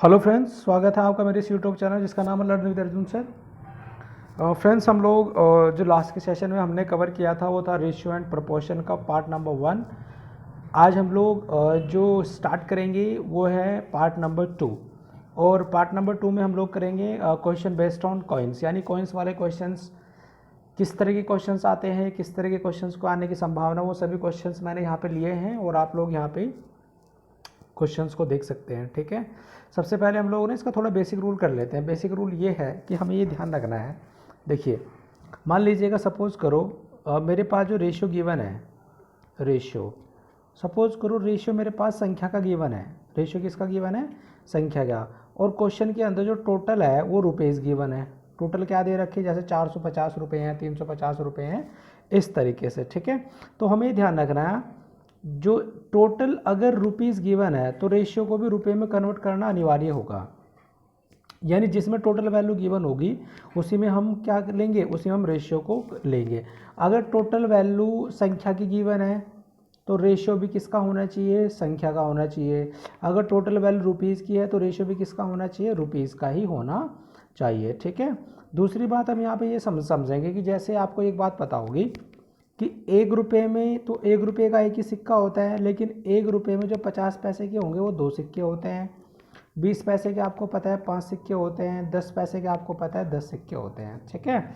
Hello friends, स्वागत है आपका मेरे इस यूट्यूब चैनल जिसका नाम है learn with Arjun sir. Friends, हम लोग जो लास्ट के सेशन में हमने कवर किया था वो था रेशियो एंड प्रोपोर्शन का पार्ट नंबर 1। आज हम लोग जो स्टार्ट करेंगे वो है पार्ट नंबर 2। और पार्ट नंबर 2 में हम लोग करेंगे क्वेश्चन बेस्ड ऑन कॉइन्स, यानी कॉइन्स वाले क्वेश्चंस। किस तरह के क्वेश्चंस आते हैं, किस तरह के क्वेश्चंस को आने की संभावना, वो सभी क्वेश्चंस मैंने यहाँ पे लिए हैं और आप लोग यहाँ पे क्वेश्चंस को देख सकते हैं। ठीक है, सबसे पहले हम लोग इसका थोड़ा बेसिक रूल कर लेते हैं। बेसिक रूल ये है कि हमें ये ध्यान रखना है। देखिए, मान लीजिएगा सपोज़ करो मेरे पास जो रेशियो गिवन है, रेशियो सपोज़ करो रेशियो मेरे पास संख्या का गिवन है। रेशियो किसका गिवन है? संख्या का। और क्वेश्चन के अंदर जो टोटल है वो रुपीज़ गिवन है। टोटल क्या दे रखे, जैसे 450 रुपये हैं, 350 रुपये हैं, इस तरीके से। ठीक है, तो हमें ध्यान रखना है जो टोटल अगर रुपीज़ गिवन है तो रेशियो को भी रुपए में कन्वर्ट करना अनिवार्य होगा। यानी जिसमें टोटल वैल्यू गिवन होगी उसी में हम क्या लेंगे, उसी में हम रेशियो को लेंगे। अगर टोटल वैल्यू संख्या की गिवन है तो रेशियो भी किसका होना चाहिए? संख्या का होना चाहिए। अगर टोटल वैल्यू रुपीज़ की है तो रेशियो भी किसका होना चाहिए? रुपीज़ का ही होना चाहिए। ठीक है, दूसरी बात हम यहाँ पे ये समझेंगे कि जैसे आपको एक बात पता होगी कि 1 रुपये में तो 1 रुपये का एक ही सिक्का होता है, लेकिन 1 रुपये में जो 50 पैसे के होंगे वो 2 सिक्के होते हैं। 20 पैसे के आपको पता है 5 सिक्के होते हैं। 10 पैसे के आपको पता है 10 सिक्के होते हैं। ठीक है,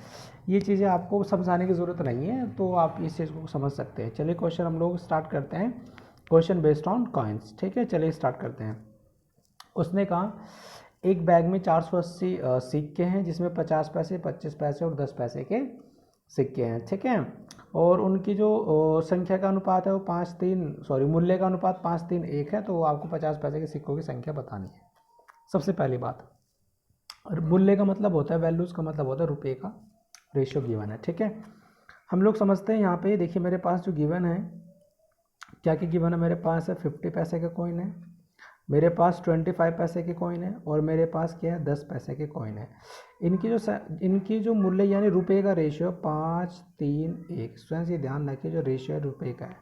ये चीज़ें आपको समझाने की ज़रूरत नहीं है, तो आप इस चीज़ को समझ सकते हैं। चलिए क्वेश्चन हम लोग स्टार्ट करते हैं, क्वेश्चन बेस्ड ऑन कॉइन्स। ठीक है, चलिए स्टार्ट करते हैं। उसने कहा एक बैग में 480 सिक्के हैं, जिसमें 50 पैसे, 25 पैसे और 10 पैसे के सिक्के हैं। ठीक है, और उनकी जो संख्या का अनुपात है वो 5:3 मूल्य का अनुपात 5:3:1 है। तो आपको 50 पैसे के सिक्कों की संख्या बतानी है। सबसे पहली बात, और मूल्य का मतलब होता है, वैल्यूज़ का मतलब होता है रुपये का। रेशियो गिवन है। ठीक है, हम लोग समझते हैं। यहाँ पे देखिए मेरे पास जो गिवन है, क्या क्या गिवन है मेरे पास है? 50 पैसे का कॉइन है, मेरे पास 25 पैसे के कॉइन है, और मेरे पास क्या है? 10 पैसे के कॉइन है। इनकी जो मूल्य यानी रुपए का रेशियो 5:3:1। स्वयं से ध्यान रखिए, जो रेशियो है रुपए का है।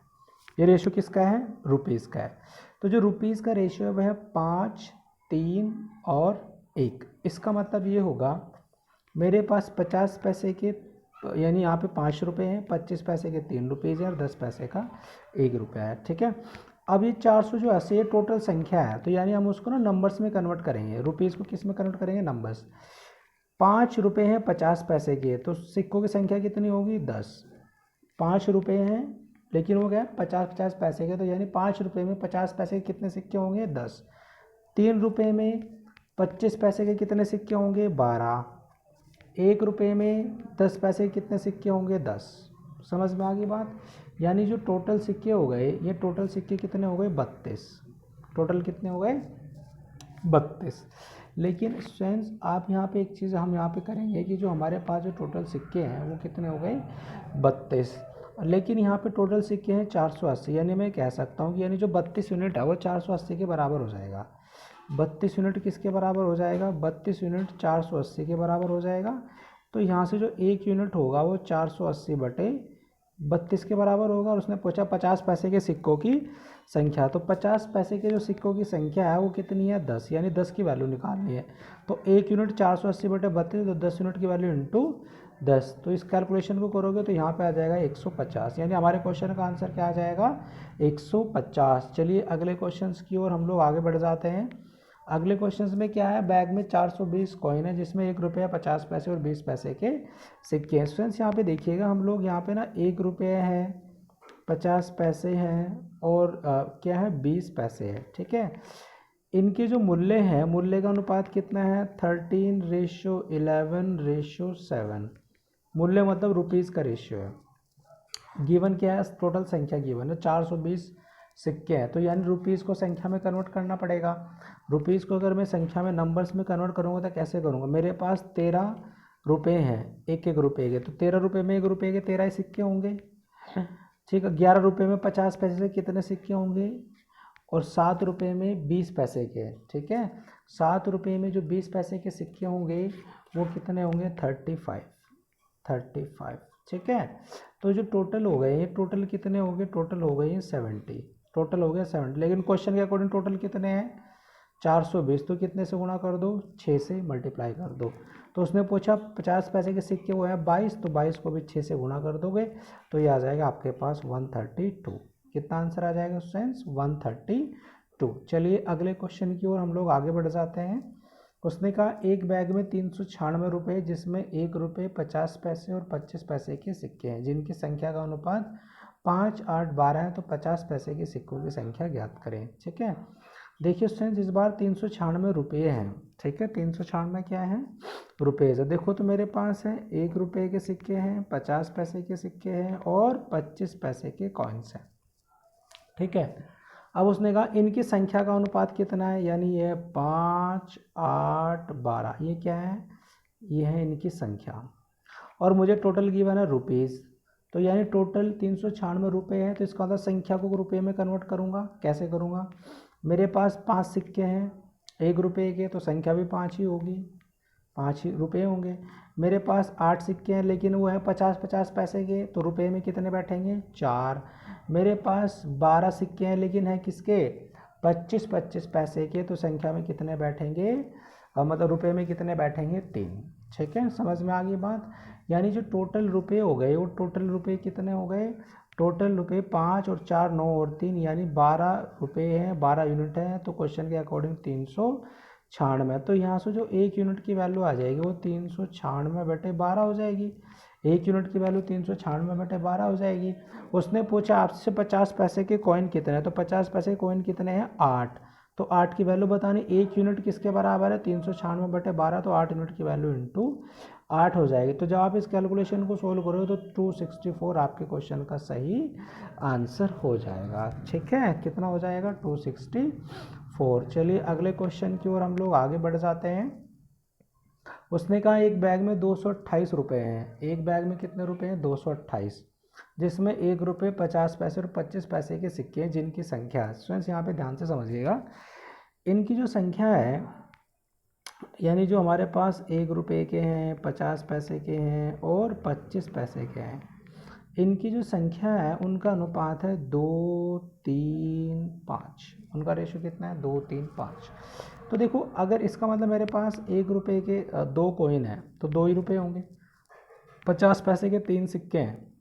ये रेशियो किसका है? रुपीज़ का है। तो जो रुपीज़ का रेशियो है वह है 5, 3 और 1। इसका मतलब ये होगा मेरे पास 50 पैसे के, यानी यहाँ पे 5 रुपये हैं, 25 पैसे के 3 रुपीज़ हैं, और 10 पैसे का 1 रुपया है। ठीक है, अब ये 480 ये टोटल संख्या है, तो यानी हम उसको ना नंबर्स में कन्वर्ट करेंगे। रुपीज़ को किस में कन्वर्ट करेंगे? नंबर्स। 5 रुपये हैं 50 पैसे के, तो सिक्कों की संख्या कितनी होगी? 10। 5 रुपये हैं, लेकिन वो क्या है? 50-50 पैसे के, तो यानी 5 रुपये में 50 पैसे के कितने सिक्के होंगे? 10। 3 रुपये में 25 पैसे के कितने सिक्के होंगे? 12। 1 रुपये में 10 पैसे के कितने सिक्के होंगे? 10। समझ में आ गई बात? यानी जो टोटल सिक्के हो गए, ये टोटल सिक्के कितने हो गए? 32। टोटल कितने हो गए? 32। लेकिन फ्रेंड्स, आप यहाँ पे एक चीज़ हम यहाँ पे करेंगे कि जो हमारे पास जो टोटल सिक्के हैं वो कितने हो गए? 32। लेकिन यहाँ पे टोटल सिक्के हैं 480, यानी मैं कह सकता हूँ कि यानी जो 32 यूनिट है वो 480 के बराबर हो जाएगा। 32 यूनिट किसके बराबर हो जाएगा? 32 यूनिट 480 के बराबर हो जाएगा। तो यहाँ से जो 1 यूनिट होगा वो 480/32 के बराबर होगा। और उसने पूछा 50 पैसे के सिक्कों की संख्या, तो 50 पैसे के जो सिक्कों की संख्या है वो कितनी है? 10, यानी 10 की वैल्यू निकालनी है। तो 1 यूनिट 480/32, तो 10 यूनिट की वैल्यू इंटू 10। तो इस कैलकुलेशन को करोगे तो यहाँ पे आ जाएगा 150, यानी हमारे क्वेश्चन का आंसर क्या आ जाएगा? 150। चलिए अगले क्वेश्चन की ओर हम लोग आगे बढ़ जाते हैं। अगले क्वेश्चन में क्या है? बैग में 420 कॉइन है, जिसमें 1 रुपया, 50 पैसे और 20 पैसे के सिक्के हैं। फ्रेंड्स, यहाँ पे देखिएगा, हम लोग यहाँ पे ना 1 रुपये है, 50 पैसे हैं, और क्या है? 20 पैसे है। ठीक है, इनके जो मूल्य है, मूल्य का अनुपात कितना है? 13:11:7। मूल्य मतलब रुपीज़ का रेशियो है। गिवन क्या है? टोटल संख्या गिवन है 420 सिक्के हैं, तो यानी रुपीज़ को संख्या में कन्वर्ट करना पड़ेगा। रुपीज़ को अगर मैं संख्या में नंबर्स में कन्वर्ट करूँगा तो कैसे करूँगा? मेरे पास 13 रुपये हैं 1-1 रुपये के, तो 13 रुपये में 1 रुपये के 13 ही सिक्के होंगे। ठीक है, 11 रुपये में 50 पैसे से कितने सिक्के होंगे? और 7 रुपये में 20 पैसे के। ठीक है, 7 रुपये में जो 20 पैसे के सिक्के होंगे वो कितने होंगे? 35। ठीक है, तो जो टोटल हो गए, ये टोटल कितने हो गए? टोटल हो गए 70। टोटल हो गया 70, लेकिन क्वेश्चन के अकॉर्डिंग टोटल कितने हैं? 420 तो कितने से गुणा कर दो, 6 से मल्टीप्लाई कर दो। तो उसने पूछा 50 पैसे के सिक्के वो है 22, तो 22 को भी 6 से गुणा कर दोगे तो ये आ जाएगा आपके पास 132। कितना आंसर आ जाएगा स्टूडेंट्स, 132। चलिए अगले क्वेश्चन की ओर हम लोग आगे बढ़ जाते हैं। उसने कहा एक बैग में 396 रुपये जिसमें 1 रुपये 50 पैसे और 25 पैसे के सिक्के हैं जिनकी संख्या का अनुपात 5, 8, 12 है, तो 50 पैसे के सिक्कों की संख्या ज्ञात करें। ठीक है, देखिए स्टूडेंट्स इस बार 396 रुपये हैं। ठीक है, 396 क्या है, रुपये से। देखो तो मेरे पास है 1 रुपये के सिक्के हैं, 50 पैसे के सिक्के हैं और 25 पैसे के कॉइन्स हैं। ठीक है, अब उसने कहा इनकी संख्या का अनुपात कितना है, यानी ये 5, 8, 12, ये क्या है, ये है इनकी संख्या। और मुझे टोटल गिवन है रुपीज़, तो यानी टोटल 396 रुपये है, तो इसका मतलब संख्या को रुपये में कन्वर्ट करूँगा। कैसे करूँगा, मेरे पास 5 सिक्के हैं 1 रुपये के, तो संख्या भी 5 ही होगी, 5 ही रुपये होंगे। मेरे पास 8 सिक्के हैं लेकिन वो है 50-50 पैसे के, तो रुपये में कितने बैठेंगे, 4। मेरे पास 12 सिक्के हैं लेकिन है किसके, 25-25 पैसे के, तो संख्या में कितने बैठेंगे, मतलब रुपये में कितने बैठेंगे, 3। ठीक है, समझ में आ गई बात। यानी जो टोटल रुपये हो गए वो टोटल रुपये कितने हो गए, टोटल रुपये 5 और 4 9 और 3 यानी 12 रुपये हैं, 12 यूनिट हैं। तो क्वेश्चन के अकॉर्डिंग 396, तो यहाँ से जो 1 यूनिट की वैल्यू आ जाएगी वो 396/12 हो जाएगी। 1 यूनिट की वैल्यू 396/12 हो जाएगी। उसने पूछा आपसे 50 पैसे के कॉइन कितने हैं, तो 50 पैसे के कॉइन कितने हैं, 8। तो 8 की वैल्यू बतानी, 1 यूनिट किसके बराबर है, 396/12, तो 8 यूनिट की वैल्यू इंटू 8 हो जाएगी। तो जब आप इस कैलकुलेशन को सोल्व करोगे तो 264 आपके क्वेश्चन का सही आंसर हो जाएगा। ठीक है, कितना हो जाएगा, 264। चलिए अगले क्वेश्चन की ओर हम लोग आगे बढ़ जाते हैं। उसने कहा एक बैग में 228 रुपये हैं। एक बैग में कितने रुपये हैं, 228, जिसमें 1 रुपये 50 पैसे और 25 पैसे के सिक्के हैं जिनकी संख्या, स्टूडेंट्स यहाँ पे ध्यान से समझिएगा, इनकी जो संख्या है यानी जो हमारे पास 1 रुपये के हैं, 50 पैसे के हैं और 25 पैसे के हैं, इनकी जो संख्या है उनका अनुपात है 2, 3, 5। उनका रेशो कितना है, 2, 3, 5। तो देखो अगर इसका मतलब मेरे पास 1 रुपये के 2 कॉइन हैं तो 2 ही रुपये होंगे। 50 पैसे के 3 सिक्के हैं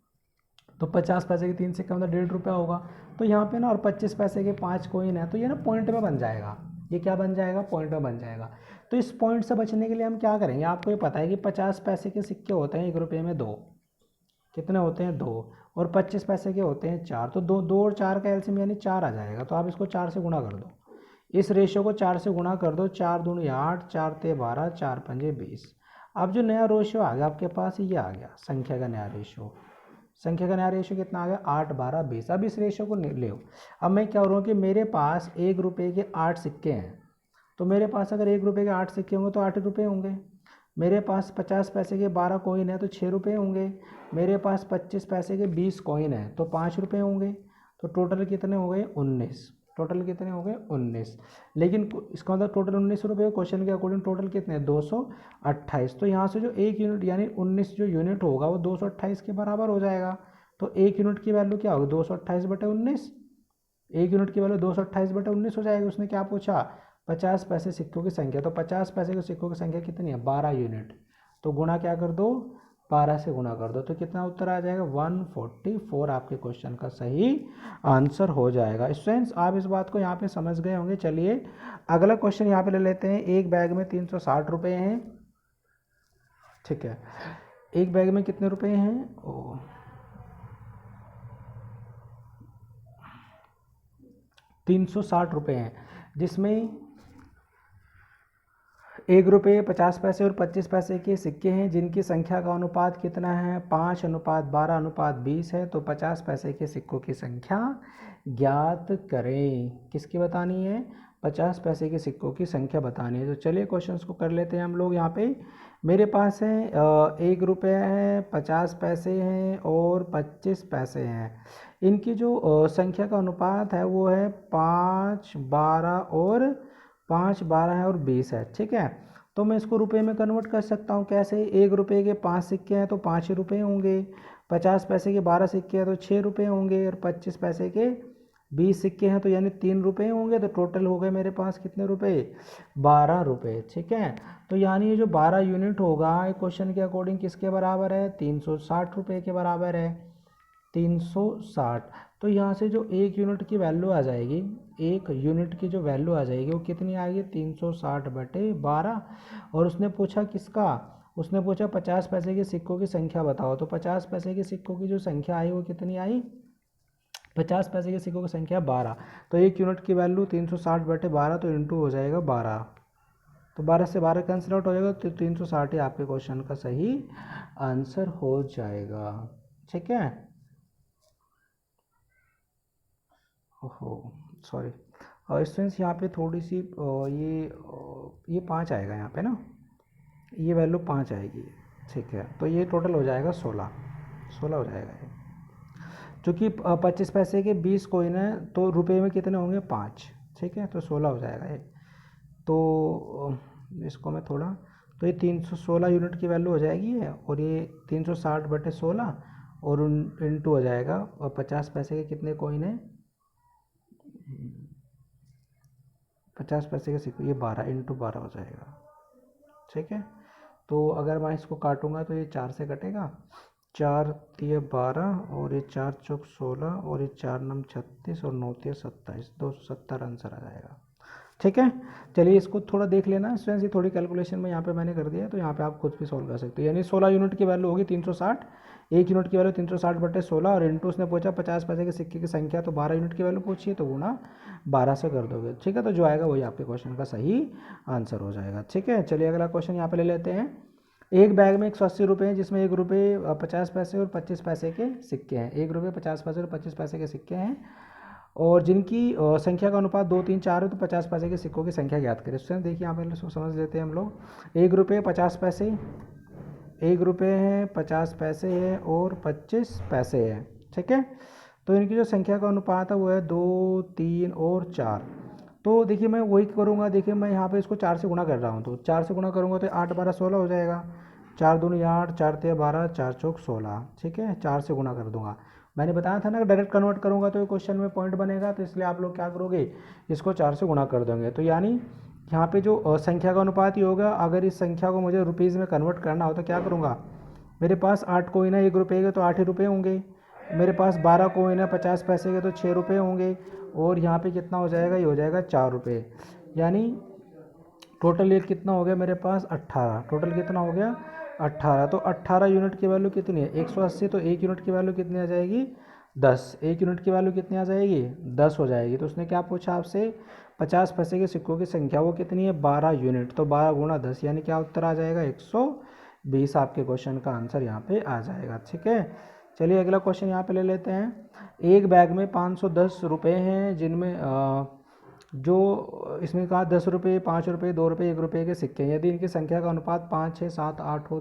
तो 50 पैसे के 3 सिक्के मतलब 1.5 रुपया होगा। तो यहाँ पे ना, और 25 पैसे के 5 कॉइन है तो ये ना पॉइंट में बन जाएगा। ये क्या बन जाएगा, पॉइंट में बन जाएगा। तो इस पॉइंट से बचने के लिए हम क्या करेंगे, आपको ये पता है कि 50 पैसे के सिक्के होते हैं 1 रुपये में 2, कितने होते हैं, 2, और 25 पैसे के होते हैं 4, तो 2 और 4 का एलसीएम यानी 4 आ जाएगा। तो आप इसको 4 से गुणा कर दो, इस रेशो को 4 से गुणा कर दो, 4 दूनी 8, 4 ते 12, 4 पंजे 20। अब जो नया रेशो आ गया आपके पास, ये आ गया संख्या का नया रेशो। संख्या का नया रेशो कितना आ गया, 8, 12, 20। अब इस रेशो को ले लो। अब मैं क्या हो रहा हूँ कि मेरे पास 1 रुपये के 8 सिक्के हैं, तो मेरे पास अगर 1 रुपये के 8 सिक्के होंगे तो 8 रुपये होंगे। मेरे पास 50 पैसे के 12 कॉइन है तो 6 रुपये होंगे। मेरे पास 25 पैसे के 20 कॉइन है तो 5 रुपये होंगे। तो टोटल कितने हो गए, 19। टोटल कितने हो गए, 19। लेकिन इसका मतलब टोटल 19 रुपये, क्वेश्चन के अकॉर्डिंग टोटल कितने, 228। तो यहाँ से जो 1 यूनिट यानी 19 जो यूनिट होगा वो 228 के बराबर हो जाएगा। तो 1 यूनिट की वैल्यू क्या होगी, 228/19। 1 यूनिट की वैल्यू 228/19 हो जाएगी। उसने क्या पूछा, 50 पैसे सिक्कों की संख्या। तो 50 पैसे के सिक्कों की संख्या कितनी है, 12 यूनिट। तो गुणा क्या कर दो, 12 से गुणा कर दो, तो कितना उत्तर आ जाएगा, 144 आपके क्वेश्चन का सही आंसर हो जाएगा। स्टूडेंट्स आप इस बात को यहाँ पे समझ गए होंगे। चलिए अगला क्वेश्चन यहाँ पे ले लेते हैं। एक बैग में 360 रुपये हैं। ठीक है, एक बैग में कितने रुपये हैं, 360 रुपये हैं, जिसमें 1 रुपये 50 पैसे और 25 पैसे के सिक्के हैं जिनकी संख्या का अनुपात कितना है, 5:12:20 है। तो 50 पैसे के सिक्कों की संख्या ज्ञात करें। किसकी बतानी है, 50 पैसे के सिक्कों की संख्या बतानी है। तो चलिए क्वेश्चंस को कर लेते हैं हम लोग। यहाँ पे मेरे पास है 1 रुपये है, 50 पैसे हैं और 25 पैसे हैं। इनकी जो संख्या का अनुपात है वो है 5, 12 और 5, 12 है और 20 है। ठीक है, तो मैं इसको रुपए में कन्वर्ट कर सकता हूँ। कैसे, 1 रुपये के 5 सिक्के हैं तो 5 ही रुपये होंगे, 50 पैसे के 12 सिक्के हैं तो 6 रुपये होंगे और 25 पैसे के 20 सिक्के हैं तो यानी 3 रुपये होंगे, तो टोटल हो गए मेरे पास कितने रुपए, 12 रुपये। ठीक है, तो यानी ये जो 12 यूनिट होगा ये क्वेश्चन के अकॉर्डिंग किसके बराबर है, 360 रुपये के बराबर है, 360। तो यहाँ से जो एक यूनिट की वैल्यू आ जाएगी, एक यूनिट की जो वैल्यू आ जाएगी वो कितनी आएगी, 360/12। और उसने पूछा किसका, उसने पूछा 50 पैसे के सिक्कों की संख्या बताओ। तो 50 पैसे के सिक्कों की जो संख्या आई वो कितनी आई, 50 पैसे के सिक्कों की संख्या 12। तो एक यूनिट की वैल्यू 360/12, तो इंटू हो जाएगा 12। तो 12 से 12 कैंसिल आउट हो जाएगा, तो 360 ही आपके क्वेश्चन का सही आंसर हो जाएगा। ठीक है, ओहो सॉरी स्टूडेंट्स, यहाँ पे थोड़ी सी ये 5 आएगा यहाँ पे ना, ये वैल्यू 5 आएगी। ठीक है, तो ये टोटल हो जाएगा 16 हो जाएगा ये, क्योंकि 25 पैसे के 20 कॉइन है तो रुपए में कितने होंगे, 5। ठीक है, तो 16 हो जाएगा ये। तो इसको मैं थोड़ा, तो ये 316 यूनिट की वैल्यू हो जाएगी है, और ये 360/16 और इंटू हो जाएगा, और 50 पैसे के कितने कॉइन है, 50 पैसे के सिक्के, ये 12 इंटू 12 हो जाएगा। ठीक है, तो अगर मैं इसको काटूंगा तो ये 4 से कटेगा, 4 तिये 12 और ये 4 चौक 16 और ये 4 नम 36 और 9 तिये 27, 270 आंसर आ जाएगा। ठीक है, चलिए इसको थोड़ा देख लेना स्टूडेंट्स, ये थोड़ी कैलकुलेशन में यहाँ पे मैंने कर दिया, तो यहाँ पे आप खुद भी सॉल्व कर सकते हो। यानी 16 यूनिट की वैल्यू होगी 360, एक यूनिट की वैल्यू 360/16, और इंटू उसने पूछा 50 पैसे के सिक्के की संख्या, तो 12 यूनिट की वैल्यू पूछी है तो गुणा 12 से कर दोगे। ठीक है, तो जो आएगा वही आपके क्वेश्चन का सही आंसर हो जाएगा। ठीक है, चलिए अगला क्वेश्चन यहाँ पे ले लेते हैं। एक बैग में 180 रुपये हैं, जिसमें 1 रुपये 50 पैसे और 25 पैसे के सिक्के हैं। 1 रुपये 50 पैसे और 25 पैसे के सिक्के हैं, और जिनकी संख्या का अनुपात 2, 3, 4 है, तो 50 पैसे के सिक्कों की संख्या ज्ञात करें। स्टूडेंट देखिए यहाँ पे इसको समझ लेते हैं हम लोग। 1 रुपये 50 पैसे, 1 रुपये है, 50 पैसे है और 25 पैसे है। ठीक है, तो इनकी जो संख्या का अनुपात है वो है 2, 3 और 4। तो देखिए मैं वही करूँगा, देखिए मैं यहाँ पे इसको 4 से गुणा कर रहा हूँ, तो 4 से गुणा करूँगा तो 8, 12, 16 हो जाएगा। 4 दूनी 8, 4 तिया 12, 4 चौक 16। ठीक है, 4 से गुणा कर दूंगा। मैंने बताया था ना डायरेक्ट कन्वर्ट करूँगा तो ये क्वेश्चन में पॉइंट बनेगा, तो इसलिए आप लोग क्या करोगे, इसको 4 से गुणा कर दोगे। तो यानी यहाँ पे जो संख्या का अनुपात ही होगा, अगर इस संख्या को मुझे रुपीज़ में कन्वर्ट करना हो तो क्या करूँगा, मेरे पास 8 कोइन है 1 रुपये के, तो 8 ही रुपये होंगे। मेरे पास 12 कोइन है 50 पैसे के, तो 6 रुपये होंगे। और यहाँ पे कितना हो जाएगा, ये हो जाएगा 4 रुपये। यानी टोटल ये कितना हो गया मेरे पास, 18। टोटल कितना हो गया, 18। तो 18 यूनिट की वैल्यू कितनी है, 180। तो 1 यूनिट की वैल्यू कितनी आ जाएगी, 10। 1 यूनिट की वैल्यू कितनी आ जाएगी, 10 हो जाएगी। तो उसने क्या पूछा आपसे, 50 पैसे के सिक्कों की संख्या वो कितनी है, 12 यूनिट। तो 12 गुणा 10, यानी क्या उत्तर आ जाएगा, 120 आपके क्वेश्चन का आंसर यहाँ पे आ जाएगा। ठीक है, चलिए अगला क्वेश्चन यहाँ पे ले लेते हैं। एक बैग में 510 रुपये हैं, जिनमें जो इसमें कहा 10 रुपये, 5 रुपये, 2 रुपये, 1 रुपये के सिक्के हैं। यदि इनकी संख्या का अनुपात 5, 6, 7, 8 हो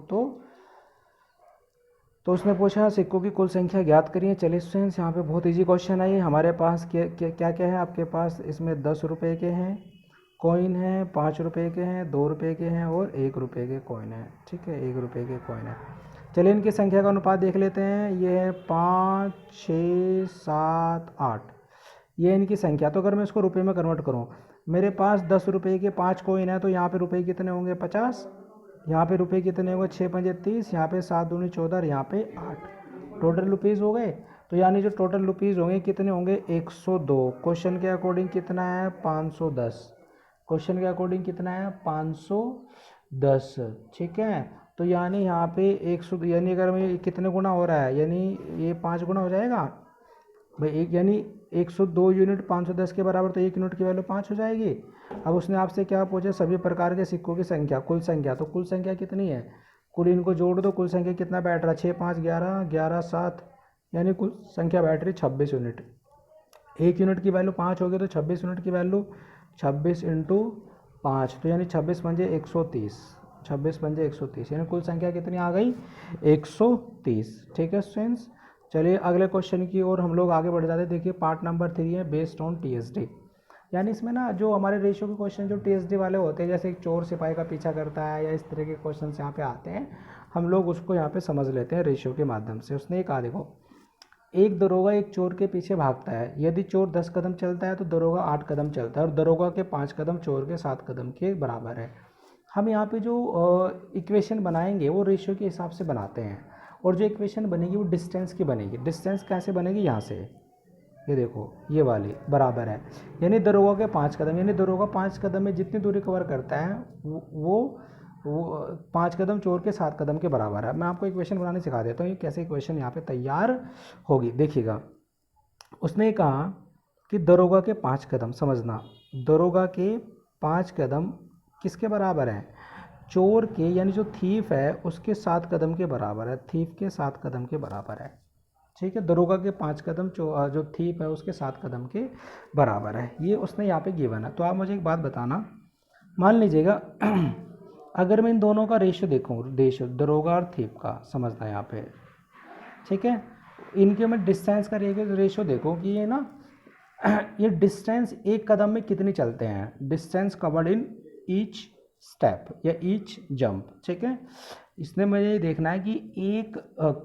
तो उसने पूछा सिक्कों की कुल संख्या ज्ञात करिए। चलिए स्टूडेंट्स यहाँ पे बहुत इजी क्वेश्चन है ये। हमारे पास क्या क्या है, आपके पास इसमें 10 रुपये के हैं कॉइन हैं, 5 रुपये के हैं, 2 रुपये के हैं और 1 रुपये के कॉइन हैं। ठीक है, 1 रुपये के कॉइन है। चलिए इनकी संख्या का अनुपात देख लेते हैं। ये है 5, 6, 7, 8, ये इनकी संख्या। तो अगर मैं इसको रुपये में कन्वर्ट करूँ, मेरे पास 10 रुपये के 5 कॉइन है, तो यहाँ पे रुपये कितने होंगे, 50। यहाँ पे रुपये कितने होंगे, 6 पंजे 30, यहाँ पे 7 दूनी 14, यहाँ पे 8। टोटल रुपीज़ हो गए। तो यानी जो टोटल रुपीज़ होंगे कितने होंगे, 102। क्वेश्चन के अकॉर्डिंग कितना है, 510। क्वेश्चन के अकॉर्डिंग कितना है, 510। ठीक है, तो यानी यहाँ पे 100, यानी अगर मैं कितने गुना हो रहा है, यानी ये 5 गुना हो जाएगा भाई, एक यानी 102 यूनिट 510 के बराबर, तो 1 यूनिट की वैल्यू 5 हो जाएगी। अब उसने आपसे क्या पूछा, सभी प्रकार के सिक्कों की संख्या, कुल संख्या। तो कुल संख्या कितनी है, कुल इनको जोड़ दो, कुल संख्या कितना बैठ रहा है, 6, 5, 11, 11, 7, यानी कुल संख्या बैठ रही 26 यूनिट। 1 यूनिट की वैल्यू 5 होगी, तो 26 यूनिट की वैल्यू 26 इंटू 5, तो यानी 26 पंजे 130, 26 पंजे 130, यानी कुल संख्या कितनी आ गई, 130। ठीक है स्टूडेंट्स, चलिए अगले क्वेश्चन की ओर हम लोग आगे बढ़ जाते हैं। देखिए पार्ट नंबर 3 है बेस्ड ऑन टीएसडी। यानी इसमें ना जो हमारे रेशियो के क्वेश्चन जो टीएसडी वाले होते हैं, जैसे एक चोर सिपाही का पीछा करता है या इस तरह के क्वेश्चन यहाँ पे आते हैं, हम लोग उसको यहाँ पे समझ लेते हैं रेशियो के माध्यम से। उसने कहा देखो एक दरोगा एक चोर के पीछे भागता है, यदि चोर 10 कदम चलता है तो दरोगा 8 कदम चलता है और दरोगा के 5 कदम चोर के 7 कदम के बराबर है। हम यहाँ पे जो इक्वेशन बनाएंगे वो रेशियो के हिसाब से बनाते हैं, और जो इक्वेशन बनेगी वो डिस्टेंस की बनेगी। डिस्टेंस कैसे बनेगी, यहाँ से ये देखो ये वाली बराबर है, यानी दरोगा के 5 कदम, यानी दरोगा 5 कदम में जितनी दूरी कवर करता है वो 5 कदम चोर के 7 कदम के बराबर है। मैं आपको इक्वेशन बनाने सिखा देता हूँ, ये कैसे इक्वेशन यहाँ पे तैयार होगी, देखिएगा। उसने कहा कि दरोगा के 5 कदम, समझना, दरोगा के 5 कदम किसके बराबर है, चोर के, यानी जो थीफ है उसके 7 कदम के बराबर है, थीफ के 7 कदम के बराबर है। ठीक है, दरोगा के 5 कदम जो थीफ है उसके 7 कदम के बराबर है, ये उसने यहाँ पे गिवन है। तो आप मुझे एक बात बताना, मान लीजिएगा अगर मैं इन दोनों का रेशियो देखूँ, रेशियो दरोगा और थीफ का, समझना यहाँ पे, ठीक है, इनके मैं डिस्टेंस का रेशियो देखो कि ये ना ये डिस्टेंस एक कदम में कितनी चलते हैं, distance covered in each step या ईच जंप। ठीक है, इसने मुझे ये देखना है कि एक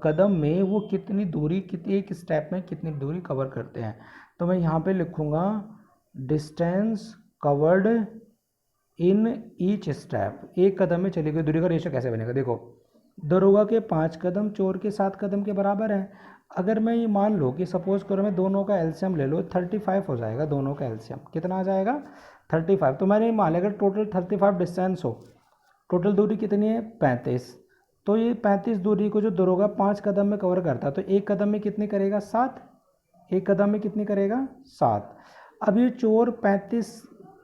कदम में वो कितनी दूरी, एक स्टेप में कितनी दूरी कवर करते हैं। तो मैं यहाँ पे लिखूँगा distance covered in each step, एक कदम में चली गई दूरी का रेशियो कैसे बनेगा, देखो दरोगा के 5 कदम चोर के 7 कदम के बराबर है। अगर मैं ये मान लो कि सपोज करो मैं दोनों का एलसीएम ले लो, 35 हो जाएगा, दोनों का एलसीएम कितना आ जाएगा 35। तो मैंने ये मान लिया अगर टोटल 35 डिस्टेंस हो, टोटल दूरी कितनी है 35, तो ये 35 दूरी को जो दरोगा 5 कदम में कवर करता है तो एक कदम में कितनी करेगा 7, एक कदम में कितनी करेगा 7। अब ये चोर 35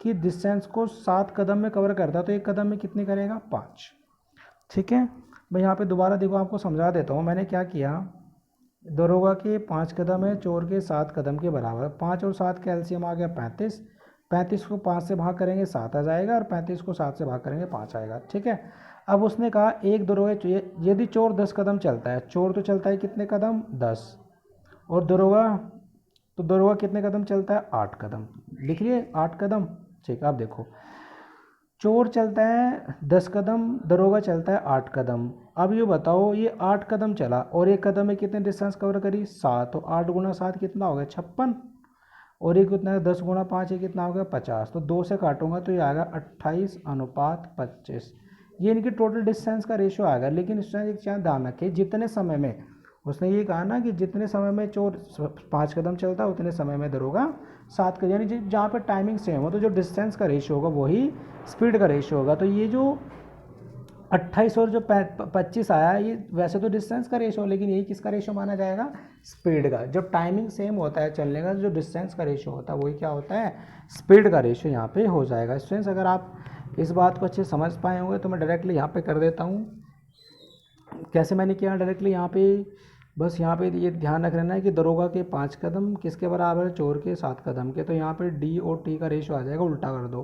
की डिस्टेंस को 7 कदम में कवर करता है तो एक कदम में कितनी करेगा 5। ठीक है, मैं यहाँ पे दोबारा देखो आपको समझा देता हूँ। मैंने क्या किया, दरोगा के 5 कदम है, चोर के 7 कदम के बराबर, 5 और 7 का एलसीएम आ गया 35, 35 को 5 से भाग करेंगे 7 आ जाएगा, और 35 को 7 से भाग करेंगे 5 आएगा। ठीक है, अब उसने कहा एक दरोगा, यदि चोर 10 कदम चलता है, चोर तो चलता है कितने कदम 10, और दरोगा, तो दरोगा कितने कदम चलता है 8 कदम, लिख लिए 8 कदम। ठीक है, आप देखो चोर चलता है 10 कदम, दरोगा चलता है 8 कदम। अब ये बताओ ये 8 कदम चला और एक कदम में कितने डिस्टेंस कवर करी 7, तो 8 गुना 7 कितना हो गया 56, और ये कितना है 10 गुना 5 ये कितना हो गया 50, तो 2 से काटूंगा तो ये आएगा 28:25। ये इनकी टोटल डिस्टेंस का रेशियो आएगा। लेकिन इसमें एक चीज़ ध्यान रखिए, जितने समय में, उसने ये कहा ना कि जितने समय में चोर 5 कदम चलता है उतने समय में दरोगा 7 कदम, यानी जहाँ पर टाइमिंग सेम हो तो जो डिस्टेंस का रेशियो होगा वही स्पीड का रेशियो होगा। तो ये जो 28 और जो 25 आया ये वैसे तो डिस्टेंस का रेशियो, लेकिन यही किसका रेशियो माना जाएगा स्पीड का। जब टाइमिंग सेम होता है चलने का, जो डिस्टेंस का रेशियो होता है वही क्या होता है स्पीड का रेशियो यहाँ पे हो जाएगा। स्टूडेंट्स अगर आप इस बात को अच्छे समझ पाए होंगे तो मैं डायरेक्टली यहाँ पे कर देता हूँ। कैसे मैंने किया डायरेक्टली यहाँ पे, बस यहाँ पे ये ध्यान रख लेना है कि दरोगा के 5 कदम किसके बराबर है, चोर के 7 कदम के। तो यहाँ पे डी और टी का रेशियो आ जाएगा, उल्टा कर दो,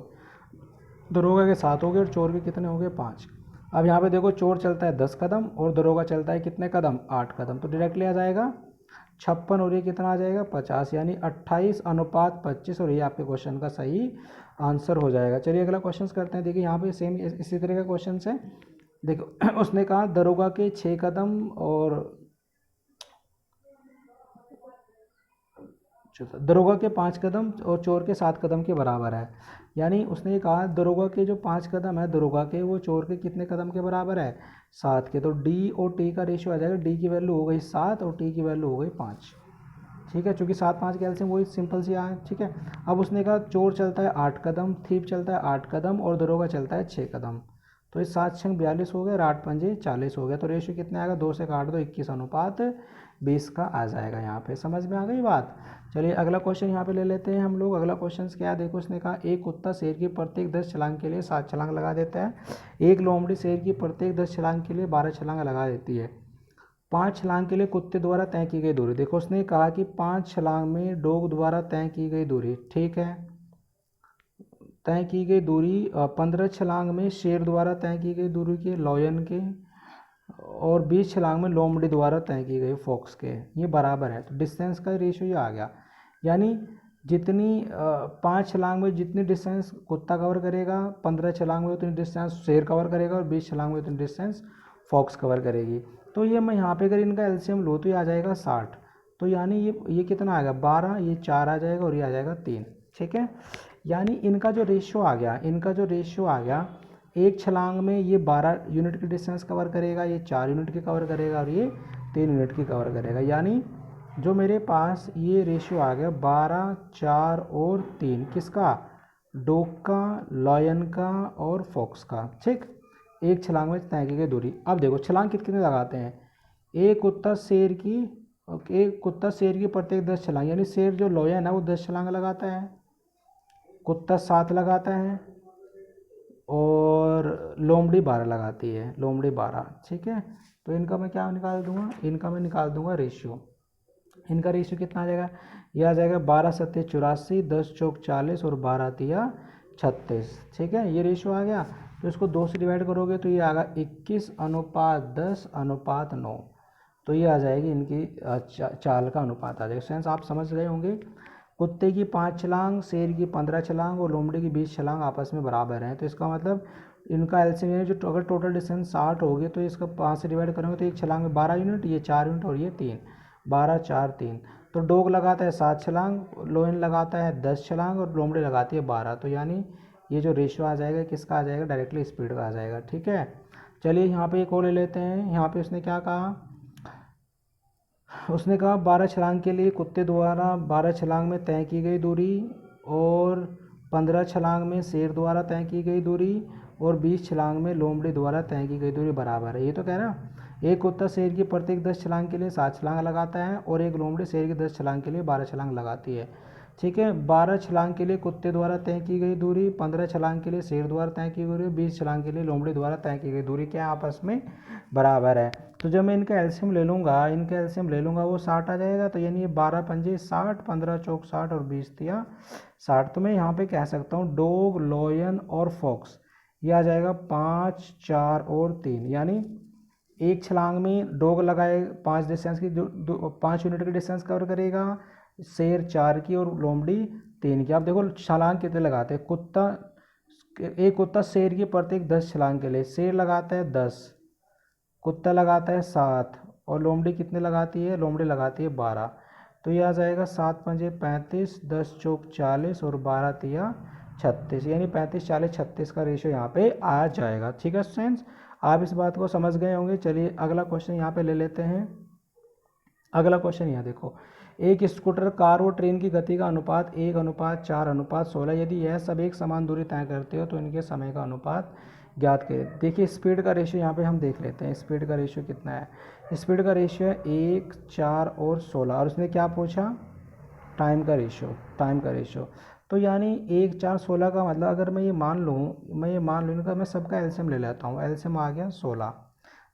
दरोगा के 7 हो गए और चोर के कितने हो गए 5। अब यहाँ पे देखो चोर चलता है 10 कदम और दरोगा चलता है कितने कदम 8 कदम, तो डायरेक्टली आ जाएगा 56 और ये कितना आ जाएगा 50, यानी 28:25, और ये आपके क्वेश्चन का सही आंसर हो जाएगा। चलिए अगला क्वेश्चन करते हैं। देखिए यहाँ पे सेम इसी तरह का क्वेश्चन है। देखो उसने कहा दरोगा के 6 कदम और दरोगा के 5 कदम और चोर के 7 कदम के बराबर है। यानी उसने ये कहा दरोगा के जो 5 कदम है दरोगा के, वो चोर के कितने कदम के बराबर है 7 के। तो डी और टी का रेशियो आ जाएगा, डी की वैल्यू हो गई 7 और टी की वैल्यू हो गई 5। ठीक है, चूँकि 7 5 के एलसीएम वही सिंपल सी आए। ठीक है, अब उसने कहा चोर चलता है 8 कदम, थीप चलता है 8 कदम और दरोगा चलता है 6 कदम। तो ये 7 6 42 हो गए और 8 5 40 हो गया। तो रेशियो कितने आएगा, 2 से काट दो 21:20 का आ जाएगा। यहाँ पे समझ में आ गई बात। चलिए अगला क्वेश्चन यहाँ पे ले लेते हैं हम लोग। अगला क्वेश्चन क्या है, देखो उसने कहा एक कुत्ता शेर की प्रत्येक 10 छलांग के लिए 7 छलांग लगा देता है, एक लोमड़ी शेर की प्रत्येक 10 छलांग के लिए 12 छलांग लगा देती है। 5 छलांग के लिए कुत्ते द्वारा तय की गई दूरी, देखो उसने कहा कि 5 छलांग में डॉग द्वारा तय की गई दूरी, ठीक है, तय की गई दूरी 15 छलांग में शेर द्वारा तय की गई दूरी के, लॉयन के, और 20 छलांग में लोमड़ी द्वारा तय की गई, फॉक्स के, ये बराबर है। तो डिस्टेंस का रेशियो ये आ गया, यानी जितनी 5 छलांग में जितनी डिस्टेंस कुत्ता कवर करेगा, 15 छलांग में उतनी डिस्टेंस शेर कवर करेगा, और 20 छलांग में उतनी डिस्टेंस फॉक्स कवर करेगी। तो ये मैं यहाँ पे अगर इनका एलसीएम लो तो ये आ जाएगा 60। तो यानी ये कितना आ गया 12, ये 4 आ जाएगा और ये आ जाएगा 3। ठीक है, यानी इनका जो रेशियो आ गया, एक छलांग में ये 12 यूनिट की डिस्टेंस कवर करेगा, ये 4 यूनिट की कवर करेगा और ये 3 यूनिट की कवर करेगा। यानी जो मेरे पास ये रेशियो आ गया 12, 4 और 3, किसका, डॉग का, लॉयन का और फॉक्स का। ठीक, एक छलांग में तय की गई दूरी। अब देखो छलांग कितने लगाते हैं, एक कुत्ता शेर की प्रत्येक 10 छलांग, यानी शेर जो लॉयन है वो 10 छलांग लगाता है, कुत्ता 7 लगाता है और लोमड़ी 12 लगाती है, लोमड़ी 12। ठीक है, तो इनका मैं क्या निकाल दूंगा, इनका मैं निकाल दूंगा रेशियो। इनका रेशियो कितना आ जाएगा, यह आ जाएगा 12 सत्ते 84, 10 चौक 40 और 12 तिया 36। ठीक है, ये रेशियो आ गया। तो इसको 2 से डिवाइड करोगे तो ये आएगा 21:10:9। तो ये आ जाएगी इनकी चाल का अनुपात आ जाएगा। सेंस आप समझ गए होंगे। कुत्ते की 5 छलांग, शेर की 15 छलांग और लोमड़ी की 20 छलांग आपस में बराबर हैं। तो इसका मतलब इनका एलसीएम यानी जो अगर टोटल डिस्टेंस 60 होगी तो इसका 5 से डिवाइड करेंगे तो एक छलांग में 12 यूनिट, ये 4 यूनिट और ये 3, 12, 4, 3। तो डॉग लगाता है 7 छलांग, लोयन लगाता है 10 छलांग और लोमड़ी लगाती है 12। तो यानी ये जो रेशियो आ जाएगा किसका आ जाएगा, डायरेक्टली स्पीड का आ जाएगा। ठीक है, चलिए यहाँ पे एक और ले लेते हैं। यहाँ पे उसने क्या कहा, उसने कहा 12 छलांग के लिए कुत्ते द्वारा 12 छलांग में तय की गई दूरी और 15 छलांग में शेर द्वारा तय की गई दूरी और 20 छलांग में लोमड़ी द्वारा तय की गई दूरी बराबर है। ये तो कह रहा है एक कुत्ता शेर की प्रत्येक 10 छलांग के लिए 7 छलांग लगाता है और एक लोमड़ी शेर की 10 छलांग के लिए 12 छलांग लगाती है। ठीक है, 12 छलांग के लिए कुत्ते द्वारा तय की गई दूरी, 15 छलांग के लिए शेर द्वारा तय की गई दूरी, 20 छलांग के लिए लोमड़ी द्वारा तय की गई दूरी क्या आपस में बराबर है। तो जब मैं इनका एलसीएम ले लूँगा वो 60 आ जाएगा। तो यानी ये 12 पंजे 60, 15 चौक 60 और 20 तिया 60। तो मैं यहाँ पे कह सकता हूँ डॉग, लॉयन और फॉक्स ये आ जाएगा 5, 4 और 3। यानी एक छलांग में डॉग लगाए 5 डिस्टेंस की 5 यूनिट की डिस्टेंस कवर करेगा, शेर 4 की और लोमड़ी 3 की। आप देखो छलांग कितने लगाते हैं, एक कुत्ता शेर की प्रत्येक 10 छलांग के लिए शेर लगाता है 10, कुत्ता लगाता है 7 और लोमड़ी कितने लगाती है, लोमड़ी लगाती है 12। तो ये आ जाएगा 7 पंजे 35, 10 चौक 40 और 12 तिया 36। यानी 35, 40, 36 का रेशियो यहाँ पे आ जाएगा। ठीक है स्टूडेंट्स, आप इस बात को समझ गए होंगे। चलिए अगला क्वेश्चन यहाँ पे ले लेते हैं। अगला क्वेश्चन यहाँ देखो, एक स्कूटर, कार और ट्रेन की गति का अनुपात 1:4:16। यदि यह सब एक समान दूरी तय करते हो तो इनके समय का अनुपात ज्ञात करें। देखिए स्पीड का रेशियो यहाँ पे हम देख लेते हैं। स्पीड का रेशियो कितना है, स्पीड का रेशियो है 1, 4 और 16। और उसने क्या पूछा, टाइम का रेशियो। तो यानी 1, 4, 16 का मतलब अगर मैं ये मान लूँ इनका मैं सबका एलसीएम ले लेता हूँ। एलसीएम आ गया 16।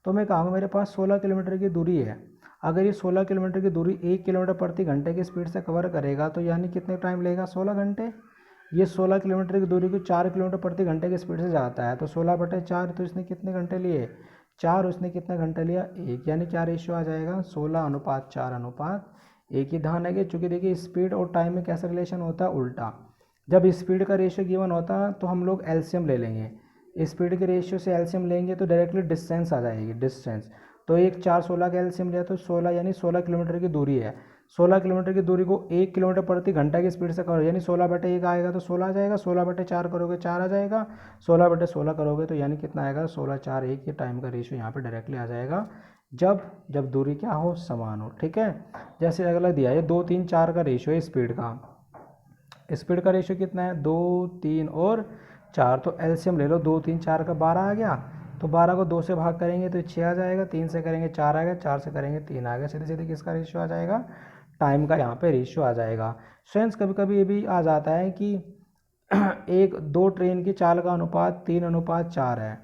तो मैं कहूँगा मेरे पास 16 किलोमीटर की दूरी है। अगर ये 16 किलोमीटर की दूरी 1 किलोमीटर प्रति घंटे की स्पीड से कवर करेगा तो यानी कितने टाइम लेगा, 16 घंटे। ये 16 किलोमीटर की दूरी को 4 किलोमीटर प्रति घंटे की स्पीड से जाता है। तो 16/4, तो इसने कितने घंटे लिए, 4। उसने कितने घंटे लिया, 1। यानी क्या रेशियो आ जाएगा, 16:4:1। ही ध्यान है चूँकि देखिए स्पीड और टाइम में कैसा रिलेशन होता है, उल्टा। जब स्पीड का रेशियो गिवन होता है तो हम लोग एलसीएम ले लेंगे, स्पीड के रेशियो से एलसीएम लेंगे तो डायरेक्टली डिस्टेंस आ जाएगी, डिस्टेंस। तो 1, 4, 16 का एलसीएम लिया तो 16 यानी 16 किलोमीटर की दूरी है। 16 किलोमीटर की दूरी को 1 किलोमीटर प्रति घंटा की स्पीड से करो, यानी 16/1 आएगा तो 16 आ जाएगा, 16/4 करोगे 4 आ जाएगा, 16/16 करोगे तो यानी कितना आएगा, 16:4:1। ये टाइम का रेशियो यहाँ पे डायरेक्टली आ जाएगा जब दूरी क्या हो, समान हो। ठीक है, जैसे अगला दिया है 2, 3, 4 का रेशियो है स्पीड का। स्पीड का रेशियो कितना है, 2, 3 और 4। तो एलसीएम ले लो, 2, 3, 4 का 12 आ गया। तो 12 को 2 से भाग करेंगे तो 6 आ जाएगा, 3 से करेंगे 4 आ गया, 4 से करेंगे 3 आ गया। सीधे सीधे किसका रेशियो आ जाएगा, टाइम का यहाँ पे रेशियो आ जाएगा। फ्रेंड्स कभी कभी ये भी आ जाता है कि 1-2 ट्रेन की चाल का अनुपात 3:4 है,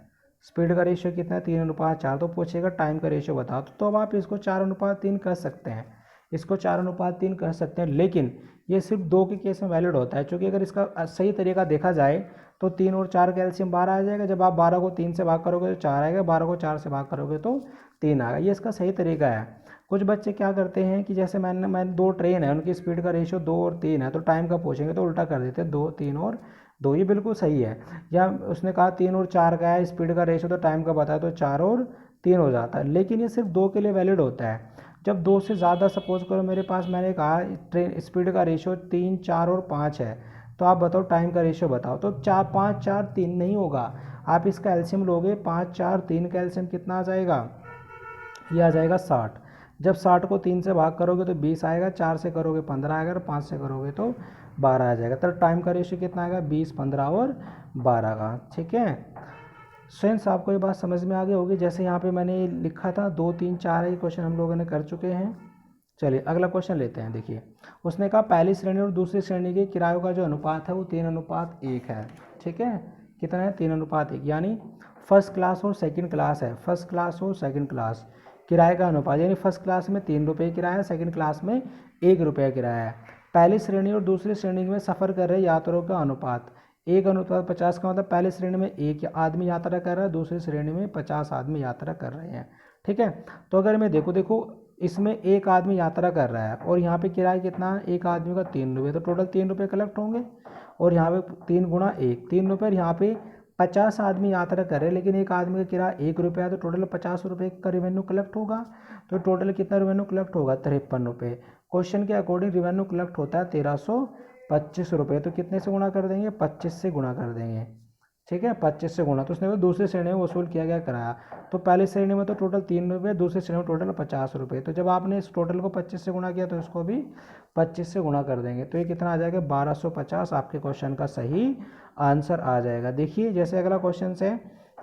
स्पीड का रेशियो कितना है, 3:4। तो पूछेगा टाइम का रेशियो बताओ। तो अब आप इसको 4:3 कर सकते हैं, इसको 4:3 कर सकते हैं। लेकिन ये सिर्फ 2 के केस में वैलिड होता है, क्योंकि अगर इसका सही तरीका देखा जाए तो 3 और 4 का एलसीएम 12 आ जाएगा। जब आप 12 को 3 से भाग करोगे तो 4 आएगा, 12 को 4 से भाग करोगे तो 3 आएगा। ये इसका सही तरीका है। कुछ बच्चे क्या करते हैं कि जैसे मैंने 2 ट्रेन है, उनकी स्पीड का रेशियो 2 और 3 है, तो टाइम का पूछेंगे तो उल्टा कर देते हैं, 2, 3 और 2। ये बिल्कुल सही है। या उसने कहा 3 और 4 का है स्पीड का रेशियो, तो टाइम का बताया तो 4 और 3 हो जाता है। लेकिन ये सिर्फ 2 के लिए वैलिड होता है। जब 2 से ज़्यादा, सपोज करो मेरे पास, मैंने कहा ट्रेन स्पीड का रेशियो 3, 4 और 5 है, तो आप बताओ टाइम का रेशियो बताओ। तो 4, 5, 4, 3 नहीं होगा, आप इसका एलसीएम लोगे, 5, 4, 3 का एलसीएम कितना आ जाएगा, ये आ जाएगा 60। जब 60 को 3 से भाग करोगे तो 20 आएगा, 4 से करोगे 15 आएगा, और 5 से करोगे तो 12 आ जाएगा। तो टाइम का रेशियो कितना आएगा, 20, 15 और 12 का। ठीक है स्टूडेंट्स, आपको ये बात समझ में आ गई होगी। जैसे यहाँ पे मैंने लिखा था 2, 3, 4 ये क्वेश्चन हम लोगों ने कर चुके हैं। चलिए अगला क्वेश्चन लेते हैं। देखिए उसने कहा पहली श्रेणी और दूसरी श्रेणी के किरायों का जो अनुपात है वो 3:1 है। ठीक है, कितना है, 3:1, यानी फर्स्ट क्लास और सेकंड क्लास है, फर्स्ट क्लास और सेकंड क्लास किराए का अनुपात, यानी फर्स्ट क्लास में 3 रुपये किराया है, सेकंड क्लास में 1 रुपया किराया है। पहली श्रेणी और दूसरी श्रेणी में सफ़र कर रहे यात्रियों का अनुपात 1:50 का, मतलब पहली श्रेणी में 1 आदमी यात्रा कर रहा है, दूसरी श्रेणी में 50 आदमी यात्रा कर रहे हैं। ठीक है, तो अगर मैं देखो इसमें 1 आदमी यात्रा कर रहा है और यहाँ पे किराया कितना है, एक आदमी का 3 रुपये, तो टोटल 3 रुपये कलेक्ट होंगे। और यहाँ पे 3 गुणा 1 3 रुपये, और यहाँ पे 50 आदमी यात्रा कर रहे हैं लेकिन एक आदमी का किराया 1 रुपया, तो टोटल 50 रुपये का रेवेन्यू कलेक्ट होगा। तो टोटल कितना रेवेन्यू कलेक्ट होगा, 53 रुपये। क्वेश्चन के अकॉर्डिंग रेवेन्यू कलेक्ट होता है 1325 रुपये। तो कितने से गुणा कर देंगे, 25 से गुणा कर देंगे। ठीक है, 25 से गुणा, तो उसने दूसरी श्रेणी में वसूल किया गया किराया। तो पहली श्रेणी में तो टोटल 3 रुपये, दूसरी श्रेणी में टोटल 50 रुपये। तो जब आपने इस टोटल को 25 से गुणा किया तो इसको भी 25 से गुणा कर देंगे, तो ये कितना आ जाएगा, 1250 आपके क्वेश्चन का सही आंसर आ जाएगा। देखिए जैसे अगला क्वेश्चन है,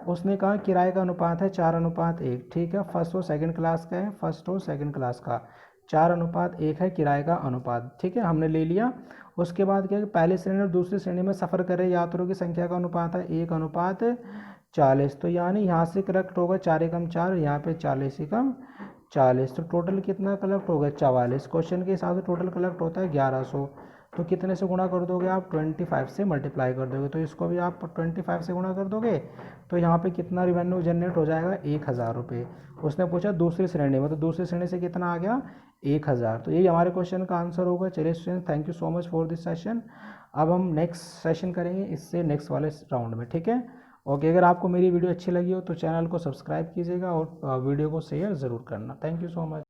उसने कहा किराए का अनुपात है 4:1। ठीक है, फर्स्ट और सेकंड क्लास का है, फर्स्ट और सेकंड क्लास का 4:1 है किराए का अनुपात। ठीक है, हमने ले लिया। उसके बाद क्या है, पहली श्रेणी और दूसरी श्रेणी में सफ़र कर रहे यात्रियों की संख्या का अनुपात है 1:40। तो यानी यहाँ से कलेक्ट होगा 4 एकम 4, यहाँ पे 40 एकम 40, तो टोटल कितना कलेक्ट होगा, 44। क्वेश्चन के हिसाब से टोटल कलेक्ट होता है 1100। तो कितने से गुणा कर दोगे आप, 25 से मल्टीप्लाई कर दोगे। तो इसको भी आप 25 से गुणा कर दोगे तो यहाँ पे कितना रिवेन्यू जनरेट हो जाएगा, 1000 रुपये। उसने पूछा दूसरी श्रेणी में, तो दूसरी श्रेणी से कितना आ गया, 1000। तो यही हमारे क्वेश्चन का आंसर होगा। चलिए student, thank you so much for this session. अब हम नेक्स्ट सेशन करेंगे इससे नेक्स्ट वाले राउंड में। ठीक है, ओके। अगर आपको मेरी वीडियो अच्छी लगी हो तो चैनल को सब्सक्राइब कीजिएगा और वीडियो को शेयर ज़रूर करना। Thank you so much.